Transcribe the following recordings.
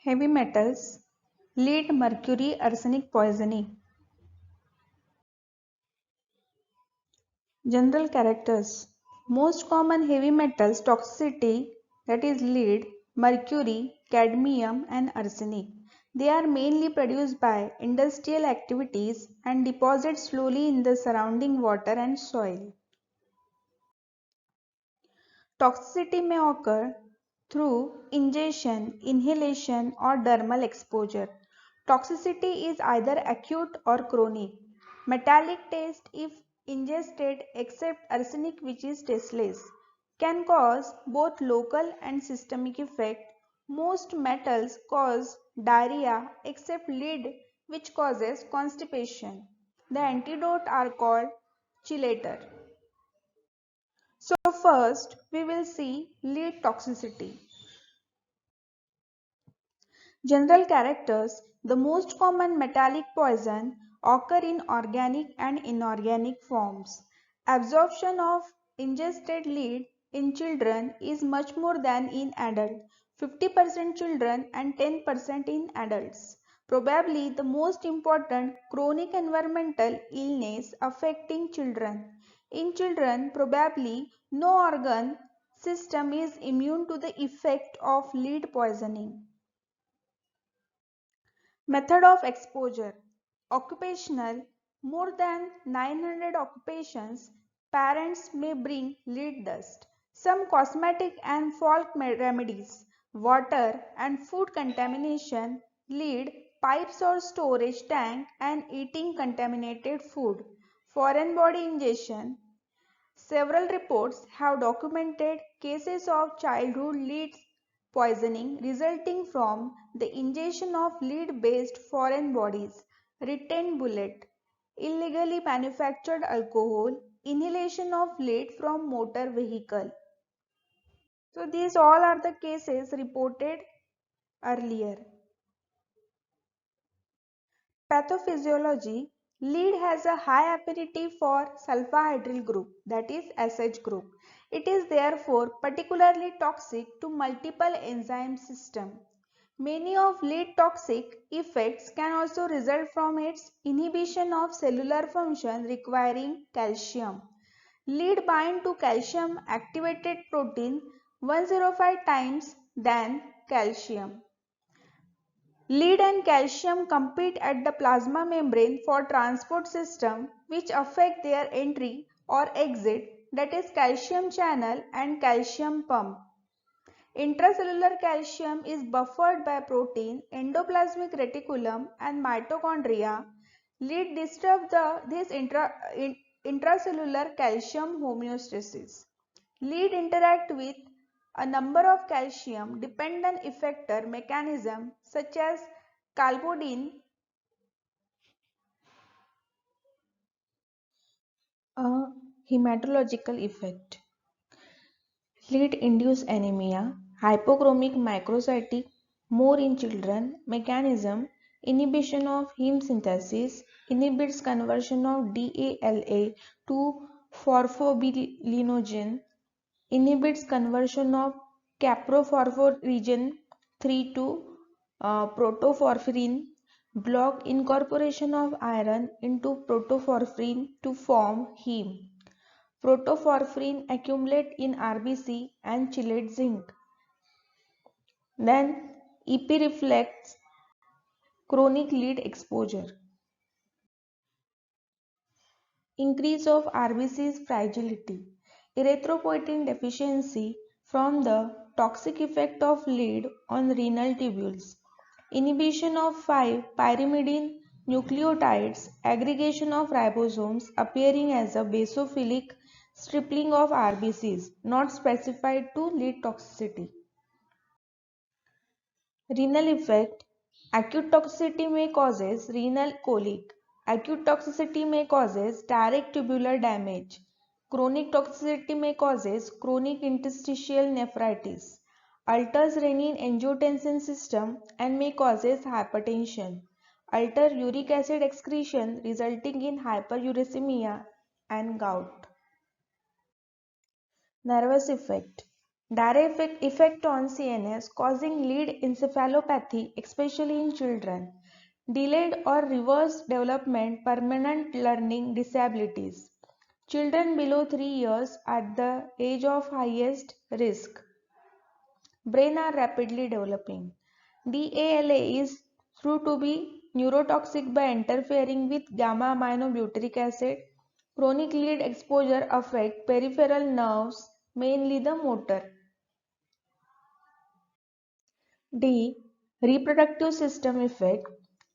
Heavy metals, lead, mercury, arsenic poisoning. General characters. Most common heavy metals toxicity, that is lead, mercury, cadmium and arsenic. They are mainly produced by industrial activities and deposit slowly in the surrounding water and soil. Toxicity may occur through ingestion, inhalation or dermal exposure. Toxicity is either acute or chronic. Metallic taste if ingested except arsenic which is tasteless can cause both local and systemic effect. Most metals cause diarrhea except lead which causes constipation. The antidote are called chelator. So first we will see lead toxicity. General characters. The most common metallic poison occur in organic and inorganic forms. Absorption of ingested lead in children is much more than in adults, 50% children and 10% in adults. Probably the most important chronic environmental illness affecting children. In children, probably no organ system is immune to the effect of lead poisoning. Method of exposure. Occupational. More than 900 occupations, parents may bring lead dust. Some cosmetic and folk remedies. Water and food contamination, lead, pipes or storage tank and eating contaminated food. Foreign body ingestion. Several reports have documented cases of childhood lead poisoning resulting from the ingestion of lead-based foreign bodies, retained bullet, illegally manufactured alcohol, inhalation of lead from motor vehicle. So these all are the cases reported earlier. Pathophysiology. Lead has a high affinity for sulfahydryl group, that is SH group. It is therefore particularly toxic to multiple enzyme systems. Many of lead toxic effects can also result from its inhibition of cellular function requiring calcium. Lead bind to calcium activated protein 105 times than calcium. Lead and calcium compete at the plasma membrane for transport system which affect their entry or exit, that is calcium channel and calcium pump. Intracellular calcium is buffered by protein, endoplasmic reticulum and mitochondria. Lead disturb this intracellular calcium homeostasis. Lead interact with a number of calcium dependent effector mechanisms such as calpodin, a hematological effect. Lead induce anemia, hypochromic microcytic, more in children, mechanism, inhibition of heme synthesis, inhibits conversion of DALA to phosphorylinogen, inhibits conversion of caprophosphorylation 3 to protoporphyrin, block incorporation of iron into protoporphyrin to form heme. Protoporphyrin accumulate in RBC and chelate zinc. Then EP reflects chronic lead exposure. Increase of RBC's fragility. Erythropoietin deficiency from the toxic effect of lead on renal tubules. Inhibition of 5-pyrimidine nucleotides, aggregation of ribosomes appearing as a basophilic stripling of RBCs, not specified to lead toxicity. Renal effect. Acute toxicity may causes renal colic. Acute toxicity may causes direct tubular damage. Chronic toxicity may causes chronic interstitial nephritis. Alters renin-angiotensin system and may causes hypertension. Alter uric acid excretion resulting in hyperuricemia and gout. Nervous effect. Direct effect on CNS causing lead encephalopathy, especially in children. Delayed or reversed development, permanent learning disabilities. Children below 3 years at the age of highest risk. Brain are rapidly developing. DALA is thought to be neurotoxic by interfering with gamma aminobutyric acid. Chronic lead exposure affect peripheral nerves, mainly the motor. D. Reproductive system effect.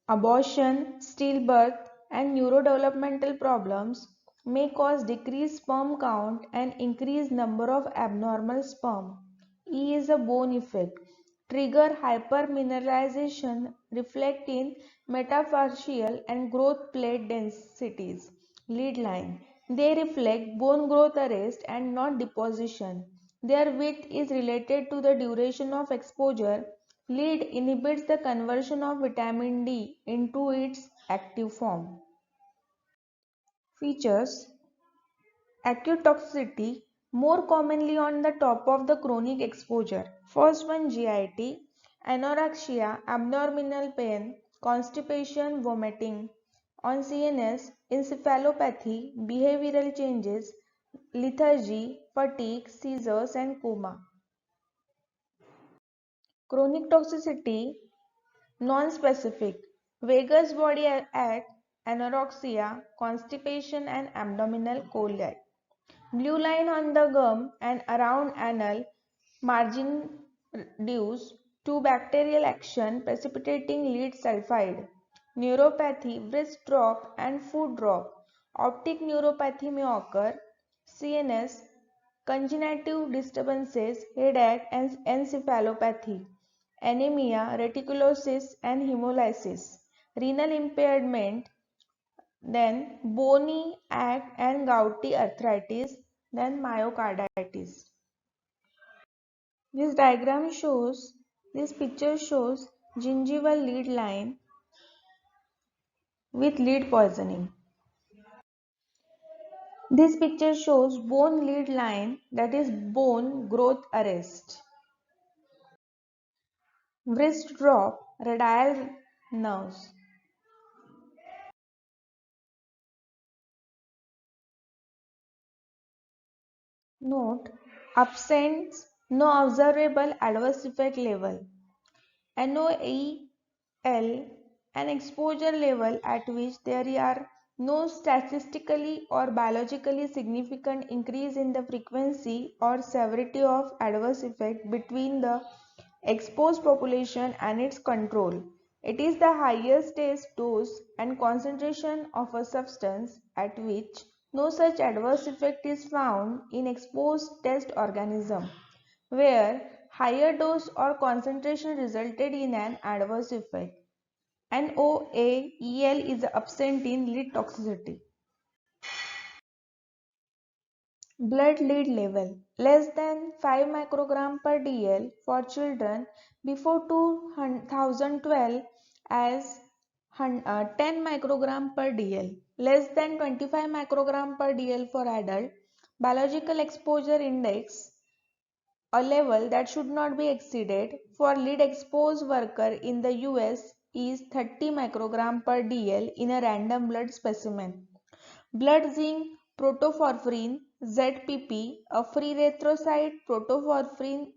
Abortion, stillbirth, and neurodevelopmental problems may cause decreased sperm count and increased number of abnormal sperm. E is a bone effect. Trigger hypermineralization reflect in metaphyseal and growth plate densities. Lead line. They reflect bone growth arrest and not deposition. Their width is related to the duration of exposure. Lead inhibits the conversion of vitamin D into its active form. Features: acute toxicity, more commonly on the top of the chronic exposure. First one, GIT, anorexia, abdominal pain, constipation, vomiting. On CNS, encephalopathy, behavioral changes, lethargy, fatigue, seizures and coma. Chronic toxicity, non-specific, vagus body at anorexia, constipation and abdominal coli. Blue line on the gum and around anal margin due to bacterial action precipitating lead sulfide. Neuropathy, wrist drop and foot drop. Optic neuropathy may occur. CNS, congenital disturbances, headache and encephalopathy. Anemia, reticulosis and hemolysis. Renal impairment, then bony ache and gouty arthritis, then myocarditis. This diagram shows, this picture shows gingival lead line with lead poisoning. This picture shows bone lead line, that is bone growth arrest. Wrist drop, radial nerves. Note, absence no observable adverse effect level. NOEL, an exposure level at which there are no statistically or biologically significant increase in the frequency or severity of adverse effect between the exposed population and its control. It is the highest test dose and concentration of a substance at which no such adverse effect is found in exposed test organism, where higher dose or concentration resulted in an adverse effect. NOAEL is absent in lead toxicity. Blood lead level less than 5 microgram per dl for children before 2012 as 10 microgram per dl, less than 25 microgram per dl for adult. Biological exposure index, a level that should not be exceeded for lead exposed worker in the US is 30 microgram per dl in a random blood specimen. Blood zinc protoporphyrin ZPP, a free erythrocyte protoporphyrin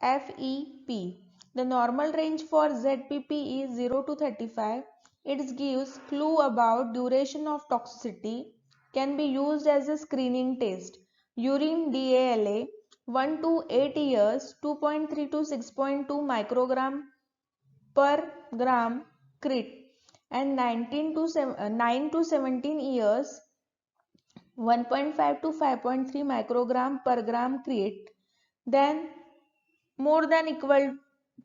FEP. The normal range for ZPP is 0 to 35. It gives clue about duration of toxicity, can be used as a screening test. Urine DALA 1 to 8 years 2.3 to 6.2 microgram per gram crit, and 9 to 17 years 1.5 to 5.3 microgram per gram crit. Then more than equal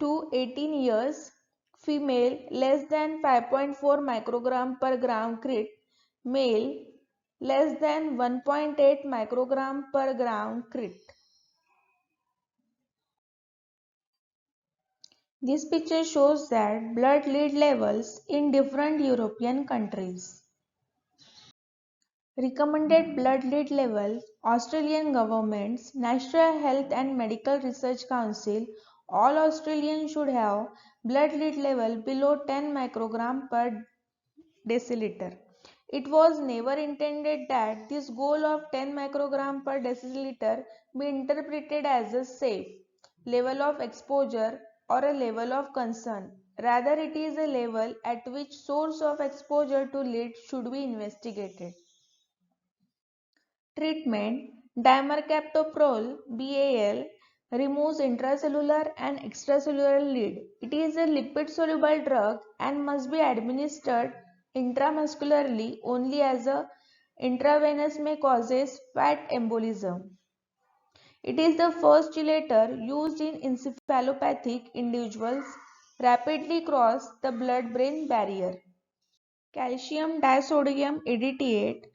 to 18 years female less than 5.4 microgram per gram crit, male less than 1.8 microgram per gram crit. This picture shows that blood lead levels in different European countries. Recommended blood lead level. Australian government's National Health and Medical Research Council. All Australians should have blood lead level below 10 microgram per deciliter. It was never intended that this goal of 10 microgram per deciliter be interpreted as a safe level of exposure or a level of concern. Rather, it is a level at which source of exposure to lead should be investigated. Treatment. Dimercaprol (BAL) removes intracellular and extracellular lead. It is a lipid-soluble drug and must be administered intramuscularly only as a intravenous may causes fat embolism. It is the first chelator used in encephalopathic individuals rapidly cross the blood-brain barrier. Calcium disodium edetate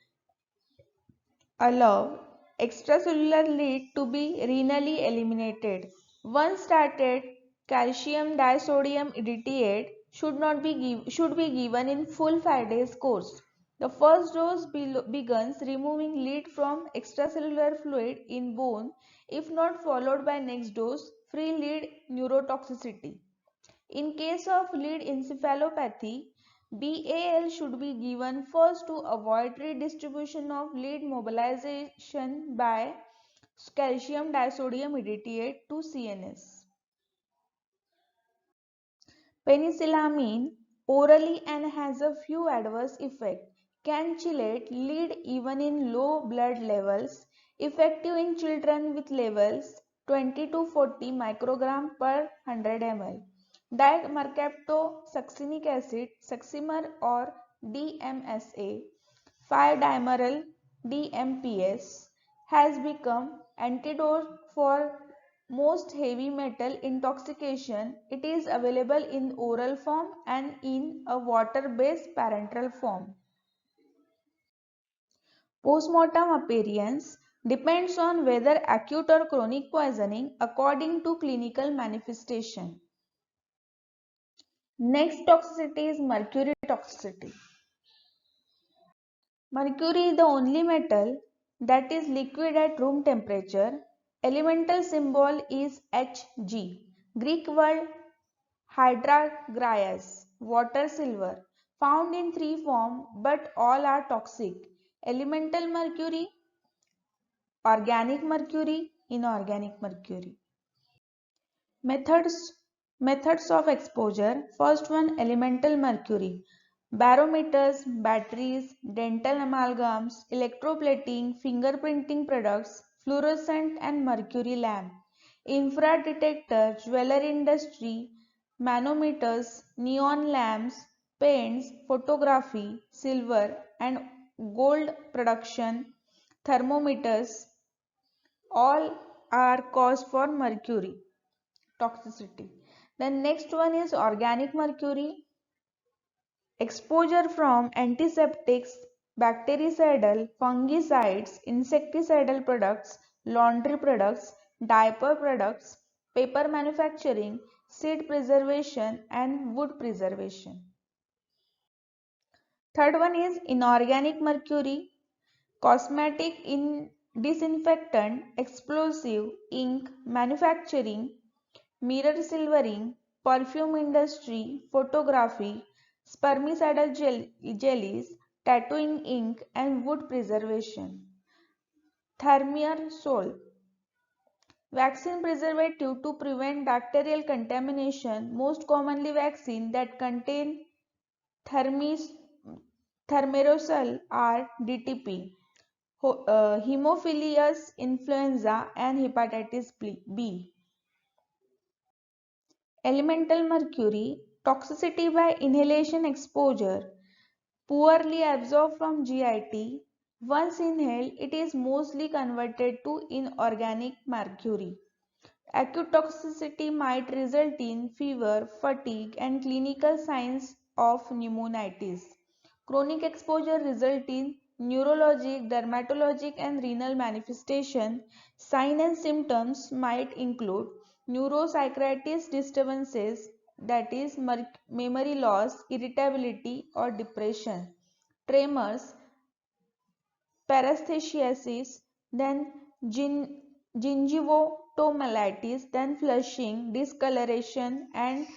allow extracellular lead to be renally eliminated. Once started, calcium disodium edetate should be given in full 5 days course. The first dose begins removing lead from extracellular fluid in bone if not followed by next dose free lead neurotoxicity. In case of lead encephalopathy, BAL should be given first to avoid redistribution of lead mobilization by calcium disodium edetate to CNS. Penicillamine orally and has a few adverse effects. Can chelate lead even in low blood levels. Effective in children with levels 20 to 40 microgram per 100 ml. Dimercaptosuccinic acid, Succimer or DMSA, 5-dimeryl DMPS, has become antidote for most heavy metal intoxication. It is available in oral form and in a water-based parenteral form. Postmortem appearance depends on whether acute or chronic poisoning according to clinical manifestation. Next toxicity is mercury toxicity. Mercury is the only metal that is liquid at room temperature. Elemental symbol is Hg. Greek word Hydragrias, water silver, found in three forms but all are toxic. Elemental mercury, organic mercury, inorganic mercury. Methods Methods of exposure. First one, elemental mercury. Barometers, batteries, dental amalgams, electroplating, fingerprinting products, fluorescent and mercury lamp, infrared detector, jewelry industry, manometers, neon lamps, paints, photography, silver and gold production, thermometers, all are cause for mercury toxicity. The next one is organic mercury. Exposure from antiseptics, bactericidal, fungicides, insecticidal products, laundry products, diaper products, paper manufacturing, seed preservation and wood preservation. Third one is inorganic mercury. Cosmetic disinfectant, explosive, ink, manufacturing, mirror silvering, perfume industry, photography, spermicidal jellies, tattooing ink and wood preservation. Thimerosal, vaccine preservative to prevent bacterial contamination, most commonly vaccine that contain thimerosal are DTP, Haemophilus influenza and hepatitis B. Elemental mercury, toxicity by inhalation exposure, poorly absorbed from GIT. Once inhaled, it is mostly converted to inorganic mercury. Acute toxicity might result in fever, fatigue, and clinical signs of pneumonitis. Chronic exposure results in neurologic, dermatologic, and renal manifestation. Signs and symptoms might include neuropsychiatric disturbances, that is, memory loss, irritability, or depression, tremors, paresthesiasis, then gingivitis, then flushing, discoloration and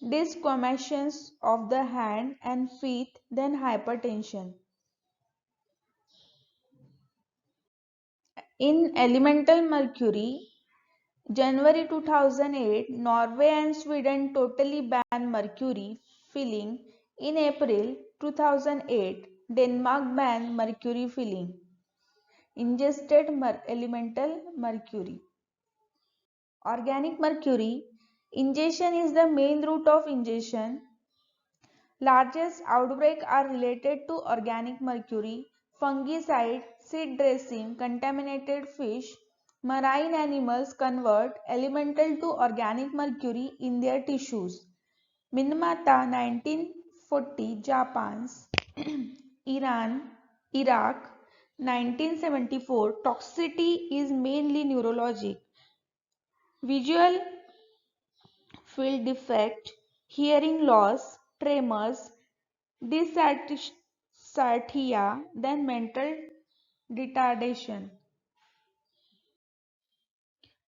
discommissions of the hand and feet, then hypertension. In elemental mercury, January 2008, Norway and Sweden totally banned mercury filling. In April 2008, Denmark banned mercury filling. Ingested elemental mercury. Organic mercury. Ingestion is the main route of ingestion. Largest outbreaks are related to organic mercury, fungicide, seed dressing, contaminated fish. Marine animals convert elemental to organic mercury in their tissues. Minamata 1940, Japan, Iran, Iraq 1974. Toxicity is mainly neurologic. Visual field defect, hearing loss, tremors, dysarthria, then mental retardation.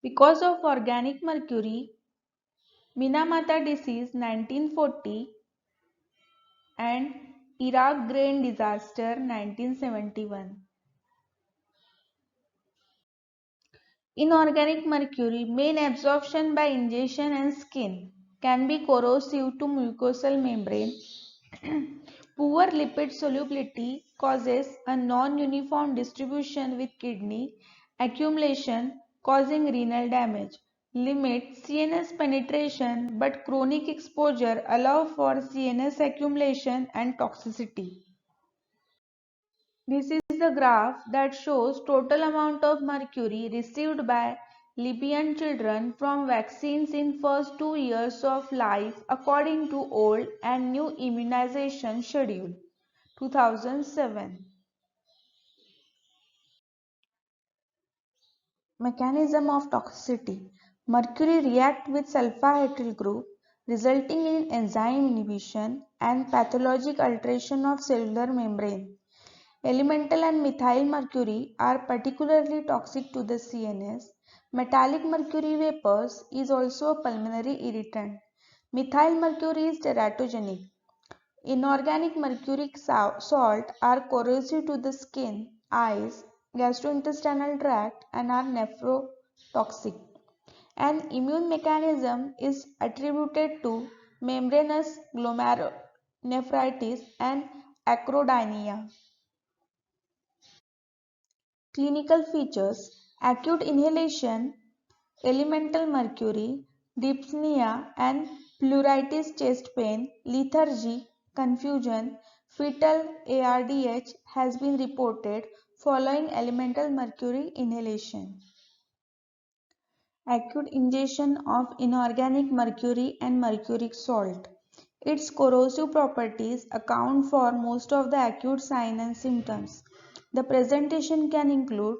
Because of organic mercury, Minamata disease 1940 and Iraq grain disaster 1971. Inorganic mercury, main absorption by ingestion and skin, can be corrosive to mucosal membrane. Poor lipid solubility causes a non-uniform distribution with kidney accumulation causing renal damage. Limit CNS penetration but chronic exposure allow for CNS accumulation and toxicity. This is the graph that shows total amount of mercury received by Libyan children from vaccines in first 2 years of life according to old and new immunization schedule 2007. Mechanism of toxicity. Mercury react with sulfahydryl group resulting in enzyme inhibition and pathologic alteration of cellular membrane. Elemental and methyl mercury are particularly toxic to the CNS. Metallic mercury vapors is also a pulmonary irritant. Methyl mercury is teratogenic. Inorganic mercuric salt are corrosive to the skin, eyes, gastrointestinal tract and are nephrotoxic. An immune mechanism is attributed to membranous glomerulonephritis and acrodynia. Clinical features: acute inhalation, elemental mercury, dyspnea and pleuritis, chest pain, lethargy, confusion. Fetal ARDH has been reported following elemental mercury inhalation. Acute ingestion of inorganic mercury and mercuric salt. Its corrosive properties account for most of the acute signs and symptoms. The presentation can include: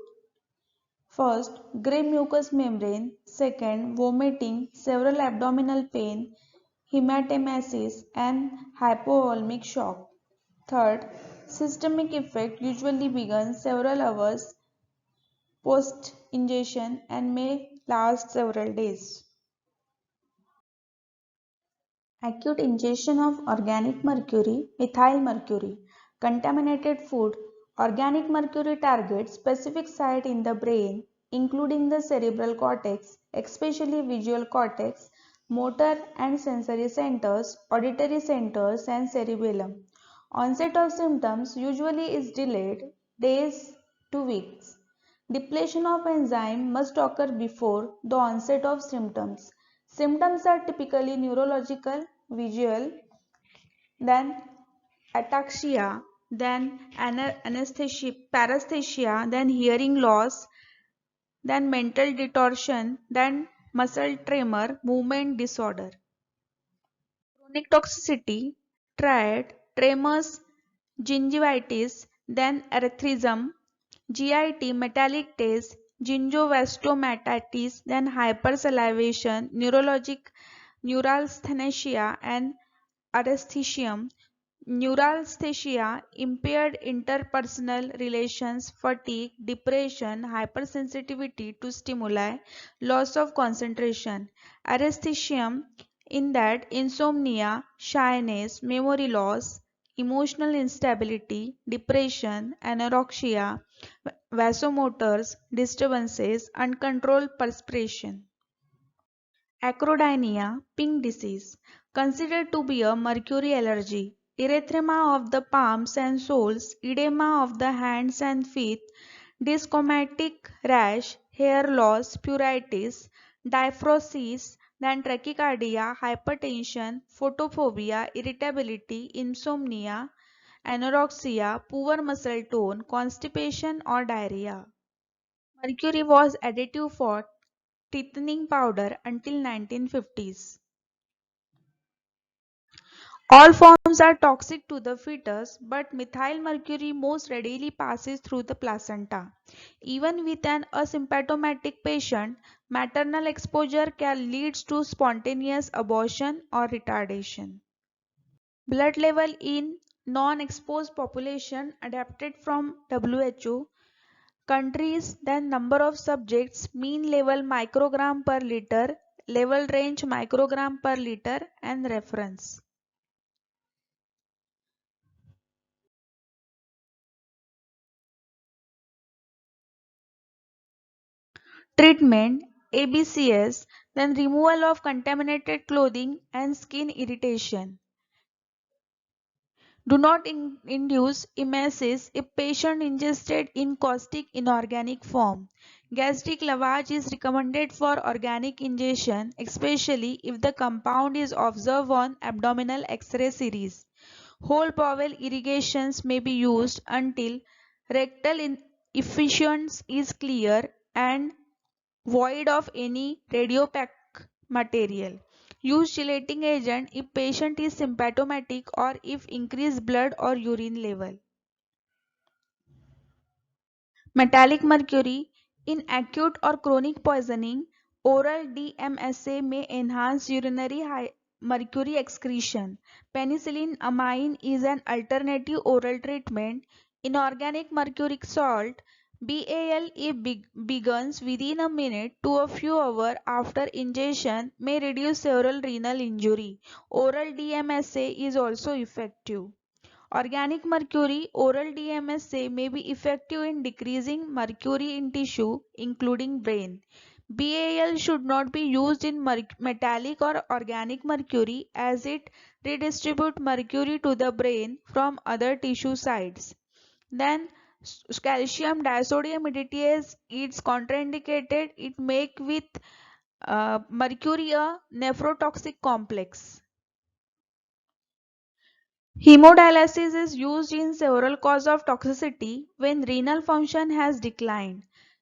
first, gray mucous membrane; second, vomiting, severe abdominal pain, hematemesis and hypovolemic shock. Third, systemic effect usually begins several hours post-ingestion and may last several days. Acute ingestion of organic mercury, methyl mercury. Contaminated food. Organic mercury targets specific site in the brain, including the cerebral cortex, especially visual cortex, motor and sensory centers, auditory centers, and cerebellum. Onset of symptoms usually is delayed days to weeks. Depletion of enzyme must occur before the onset of symptoms. Symptoms are typically neurological, visual, then ataxia, then anesthesia, paresthesia, then hearing loss, then mental distortion, then muscle tremor, movement disorder. Chronic toxicity, triad, tremors, gingivitis, then erythrism, GIT, metallic taste, gingivastomatitis, then hypersalivation, neurologic neuralgia and aresthesium, neuralgia, impaired interpersonal relations, fatigue, depression, hypersensitivity to stimuli, loss of concentration. Aresthesium, in that insomnia, shyness, memory loss, emotional instability, depression, anorexia, vasomotors, disturbances, uncontrolled perspiration. Acrodynia, pink disease, considered to be a mercury allergy, erythema of the palms and soles, edema of the hands and feet, dyschromatic rash, hair loss, pruritus, diaphoresis, then tachycardia, hypertension, photophobia, irritability, insomnia, anorexia, poor muscle tone, constipation or diarrhea. Mercury was additive for teething powder until 1950s. All forms are toxic to the fetus, but methyl mercury most readily passes through the placenta. Even with an asymptomatic patient, maternal exposure can lead to spontaneous abortion or retardation. Blood level in non-exposed population adapted from WHO countries, then number of subjects, mean level microgram per liter, level range microgram per liter and reference. Treatment ABCS, then removal of contaminated clothing and skin irritation. Do not induce emesis if patient ingested in caustic inorganic form. Gastric lavage is recommended for organic ingestion, especially if the compound is observed on abdominal X-ray series. Whole bowel irrigations may be used until rectal efficiency is clear and void of any radiopaque material. Use chelating agent if patient is symptomatic or if increased blood or urine level. Metallic mercury in acute or chronic poisoning, oral DMSA may enhance urinary mercury excretion. Penicillin amine is an alternative oral treatment. Inorganic mercuric salt BAL if begins within a minute to a few hours after ingestion may reduce several renal injury. Oral DMSA is also effective. Organic mercury oral DMSA may be effective in decreasing mercury in tissue, including brain. BAL should not be used in metallic or organic mercury as it redistributes mercury to the brain from other tissue sites. Then calcium disodium editase is contraindicated. It make with mercury a nephrotoxic complex. Hemodialysis is used in several causes of toxicity when renal function has declined.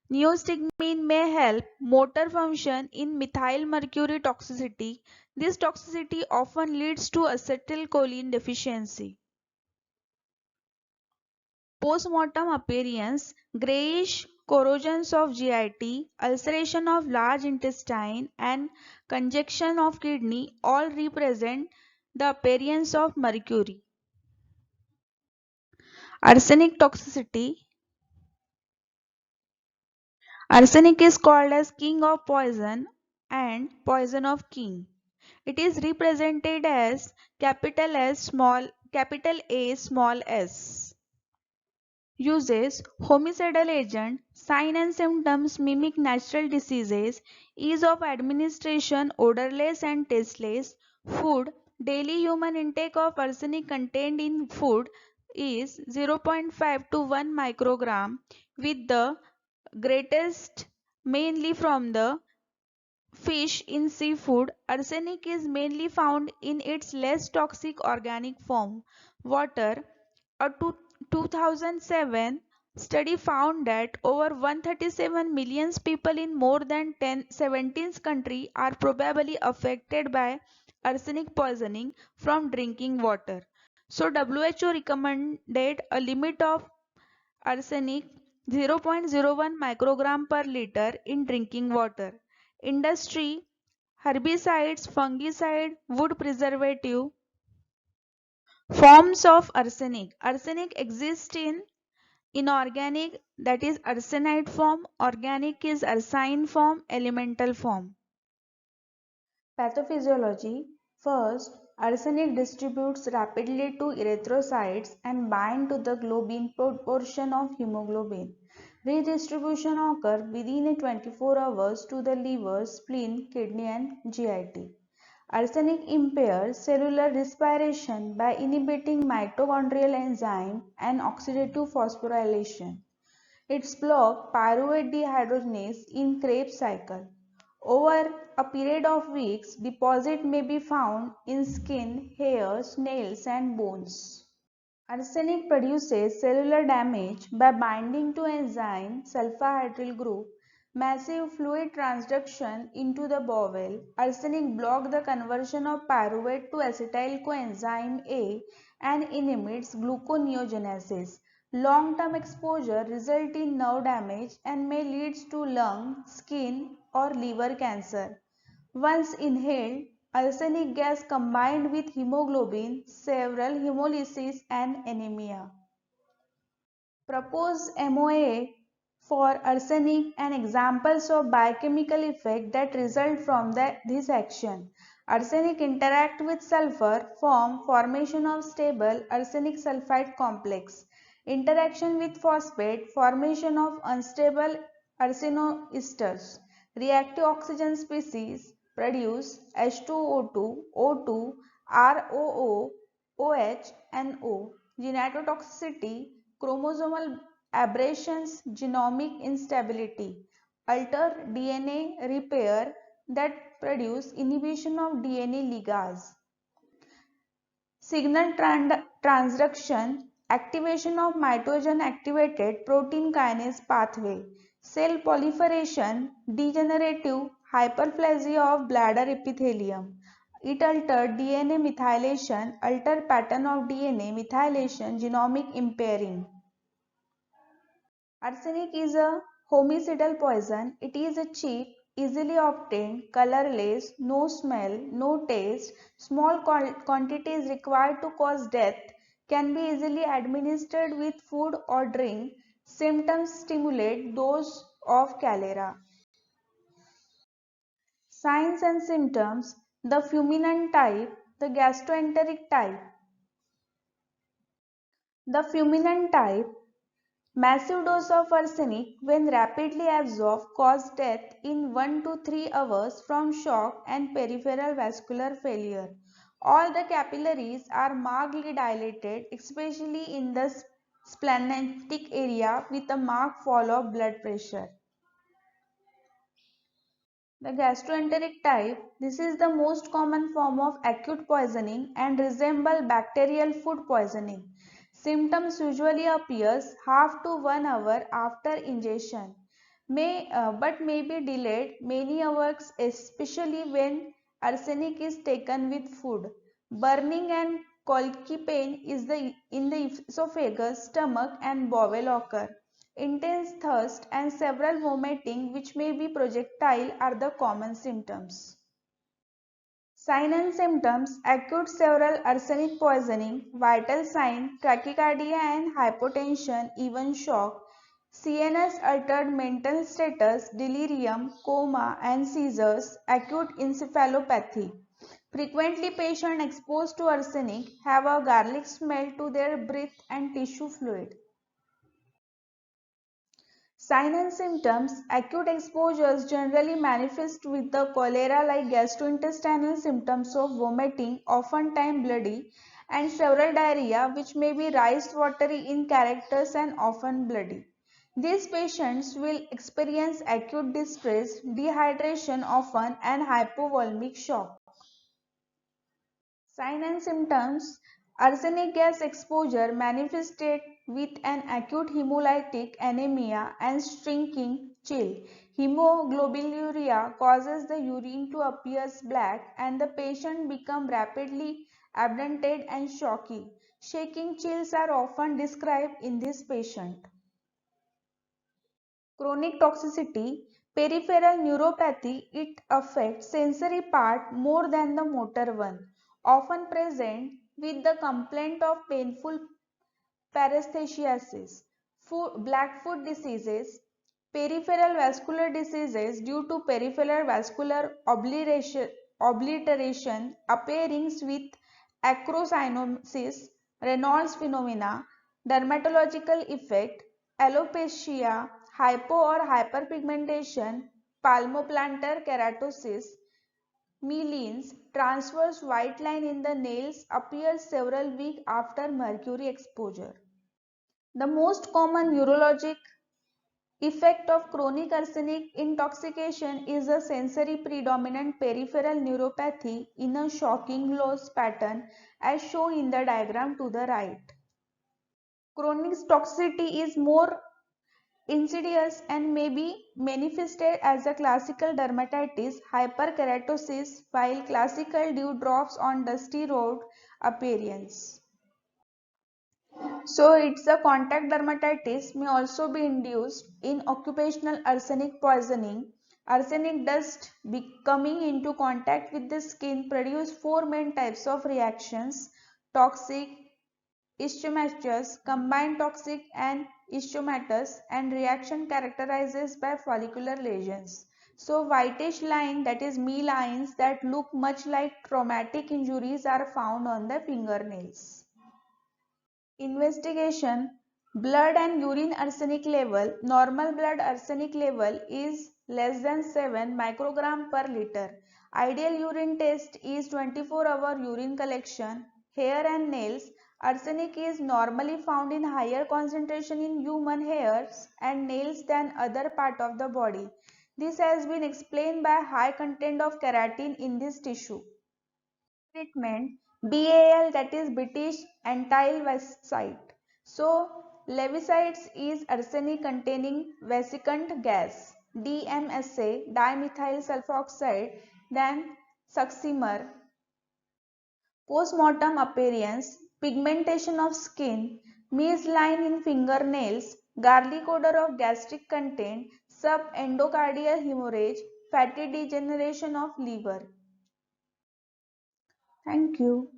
Neostigmine may help motor function in methyl mercury toxicity. This toxicity often leads to acetylcholine deficiency. Postmortem appearance, grayish corrosions of GIT, ulceration of large intestine and congestion of kidney all represent the appearance of mercury. Arsenic toxicity. Arsenic is called as king of poison and poison of king. It is represented as capital A small s. Uses homicidal agent, sign and symptoms mimic natural diseases, ease of administration odorless and tasteless, food, daily human intake of arsenic contained in food is 0.5 to 1 microgram with the greatest mainly from the fish in seafood. Arsenic is mainly found in its less toxic organic form, water. A 2007 study found that over 137 million people in more than 17 countries are probably affected by arsenic poisoning from drinking water. So WHO recommended a limit of arsenic 0.01 microgram per liter in drinking water. Industry, herbicides, fungicide, wood preservative, Forms of arsenic. Arsenic exists in inorganic, that is arsenide form. Organic is arsine form, elemental form. Pathophysiology. First, arsenic distributes rapidly to erythrocytes and bind to the globin portion of hemoglobin. Redistribution occurs within 24 hours to the liver, spleen, kidney and GIT. Arsenic impairs cellular respiration by inhibiting mitochondrial enzyme and oxidative phosphorylation. Its block pyruvate dehydrogenase in Krebs cycle. Over a period of weeks, deposit may be found in skin, hairs, nails and bones. Arsenic produces cellular damage by binding to enzyme sulfahydryl group, massive fluid transduction into the bowel. Arsenic blocks the conversion of pyruvate to acetyl coenzyme A and inhibits gluconeogenesis. Long-term exposure results in nerve damage and may lead to lung, skin or liver cancer. Once inhaled, arsenic gas combined with hemoglobin, several hemolysis and anemia. Proposed MOA for arsenic and examples of biochemical effect that result from this action. Arsenic interact with sulfur, formation of stable arsenic sulfide complex. Interaction with phosphate, formation of unstable arsenoesters. Reactive oxygen species produce H2O2, O2, ROO, OH and O. Genotoxicity, chromosomal aberrations, genomic instability, alter DNA repair that produce inhibition of DNA ligase. Signal transduction, activation of mitogen activated protein kinase pathway, cell proliferation, degenerative hyperplasia of bladder epithelium. It altered DNA methylation, altered pattern of DNA methylation, genomic impairing. Arsenic is a homicidal poison. It is a cheap, easily obtained, colorless, no smell, no taste, small quantities required to cause death, can be easily administered with food or drink. Symptoms stimulate those of cholera. Signs and symptoms: the fulminant type, the gastroenteric type. The fulminant type. Massive dose of arsenic when rapidly absorbed cause death in 1 to 3 hours from shock and peripheral vascular failure. All the capillaries are markedly dilated, especially in the splanchnic area with a marked fall of blood pressure. The gastroenteric type, this is the most common form of acute poisoning and resemble bacterial food poisoning. Symptoms usually appears half to 1 hour after ingestion, but may be delayed many hours, especially when arsenic is taken with food. Burning and colicky pain is in the esophagus, stomach and bowel occur. Intense thirst and several vomiting which may be projectile are the common symptoms. Sign and symptoms: acute severe arsenic poisoning, vital sign tachycardia and hypotension, even shock, CNS altered mental status, delirium, coma and seizures, acute encephalopathy. Frequently patients exposed to arsenic have a garlic smell to their breath and tissue fluid. Signs and symptoms: acute exposures generally manifest with the cholera-like gastrointestinal symptoms of vomiting, oftentimes bloody, and several diarrhea which may be rice watery in characters and often bloody. These patients will experience acute distress, dehydration often and hypovolemic shock. Signs and symptoms: arsenic gas exposure manifested with an acute hemolytic anemia and shrinking chill. Hemoglobinuria causes the urine to appear black and the patient become rapidly abducted and shocky. Shaking chills are often described in this patient. Chronic toxicity, peripheral neuropathy, it affects sensory part more than the motor one. Often present with the complaint of painful paresthesiasis, black foot diseases, peripheral vascular diseases due to peripheral vascular obliteration appearing with acrocyanosis, Reynolds phenomena, dermatological effect, alopecia, hypo or hyperpigmentation, palmoplantar keratosis, Means transverse white line in the nails appears several weeks after mercury exposure. The most common neurologic effect of chronic arsenic intoxication is a sensory predominant peripheral neuropathy in a shocking loss pattern as shown in the diagram to the right. Chronic toxicity is more insidious and may be manifested as a classical dermatitis hyperkeratosis while classical dewdrops on dusty road appearance. So it's a contact dermatitis may also be induced in occupational arsenic poisoning. Arsenic dust coming into contact with the skin produce four main types of reactions: toxic, ischematosus, combined toxic and ischematosus, and reaction characterized by follicular lesions. So whitish line, that is me lines that look much like traumatic injuries, are found on the fingernails. Investigation: blood and urine arsenic level. Normal blood arsenic level is less than 7 microgram per liter. Ideal urine test is 24-hour urine collection. Hair and nails. Arsenic is normally found in higher concentration in human hairs and nails than other part of the body. This has been explained by high content of keratin in this tissue. Treatment: BAL, that is British Antilvesicide. So Levicides is arsenic containing vesicant gas. DMSA, dimethyl sulfoxide, then Succimer. Postmortem appearance: pigmentation of skin, maize line in fingernails, garlic odor of gastric content, subendocardial hemorrhage, fatty degeneration of liver. Thank you.